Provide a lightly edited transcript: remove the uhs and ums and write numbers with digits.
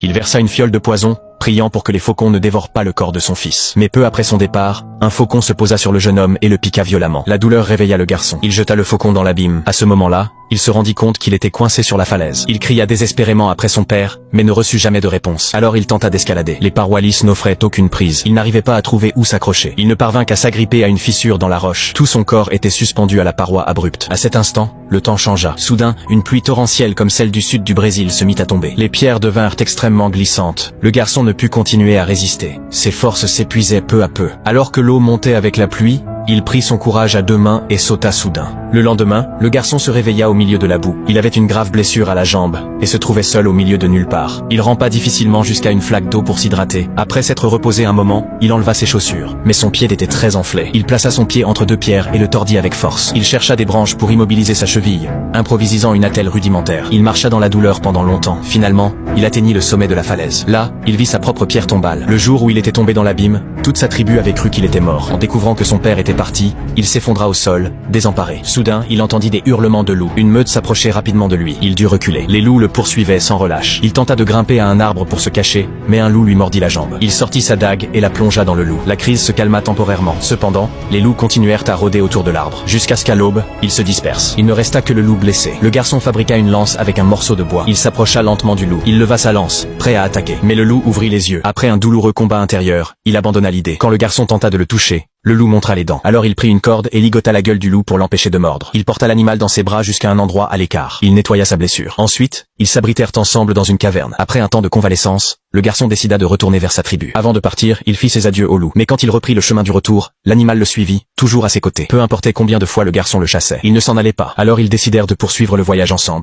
Il versa une fiole de poison, priant pour que les faucons ne dévorent pas le corps de son fils. Mais peu après son départ, un faucon se posa sur le jeune homme et le piqua violemment. La douleur réveilla le garçon. Il jeta le faucon dans l'abîme. À ce moment-là, il se rendit compte qu'il était coincé sur la falaise. Il cria désespérément après son père, mais ne reçut jamais de réponse. Alors il tenta d'escalader. Les parois lisses n'offraient aucune prise. Il n'arrivait pas à trouver où s'accrocher. Il ne parvint qu'à s'agripper à une fissure dans la roche. Tout son corps était suspendu à la paroi abrupte. À cet instant, le temps changea. Soudain, une pluie torrentielle comme celle du sud du Brésil se mit à tomber. Les pierres devinrent extrêmement glissantes. Le garçon ne put continuer à résister. Ses forces s'épuisaient peu à peu. Alors que l'eau montait avec la pluie, il prit son courage à deux mains et sauta soudain. Le lendemain, le garçon se réveilla au milieu de la boue. Il avait une grave blessure à la jambe et se trouvait seul au milieu de nulle part. Il rampa difficilement jusqu'à une flaque d'eau pour s'hydrater. Après s'être reposé un moment, il enleva ses chaussures. Mais son pied était très enflé. Il plaça son pied entre deux pierres et le tordit avec force. Il chercha des branches pour immobiliser sa cheville, improvisant une attelle rudimentaire. Il marcha dans la douleur pendant longtemps. Finalement, il atteignit le sommet de la falaise. Là, il vit sa propre pierre tombale. Le jour où il était tombé dans l'abîme, toute sa tribu avait cru qu'il était mort. En découvrant que son père était parti, il s'effondra au sol, désemparé. Soudain, il entendit des hurlements de loups. Une meute s'approchait rapidement de lui. Il dut reculer. Les loups le poursuivaient sans relâche. Il tenta de grimper à un arbre pour se cacher, mais un loup lui mordit la jambe. Il sortit sa dague et la plongea dans le loup. La crise se calma temporairement. Cependant, les loups continuèrent à rôder autour de l'arbre. Jusqu'à ce qu'à l'aube, ils se dispersent. Il ne resta que le loup blessé. Le garçon fabriqua une lance avec un morceau de bois. Il s'approcha lentement du loup. Il leva sa lance, prêt à attaquer. Mais le loup ouvrit les yeux. Après un douloureux combat intérieur, il abandonna l'idée. Quand le garçon tenta de le toucher, le loup montra les dents. Alors il prit une corde et ligota la gueule du loup pour l'empêcher de mordre. Il porta l'animal dans ses bras jusqu'à un endroit à l'écart. Il nettoya sa blessure. Ensuite, ils s'abritèrent ensemble dans une caverne. Après un temps de convalescence, le garçon décida de retourner vers sa tribu. Avant de partir, il fit ses adieux au loup. Mais quand il reprit le chemin du retour, l'animal le suivit, toujours à ses côtés. Peu importait combien de fois le garçon le chassait. Il ne s'en allait pas. Alors ils décidèrent de poursuivre le voyage ensemble.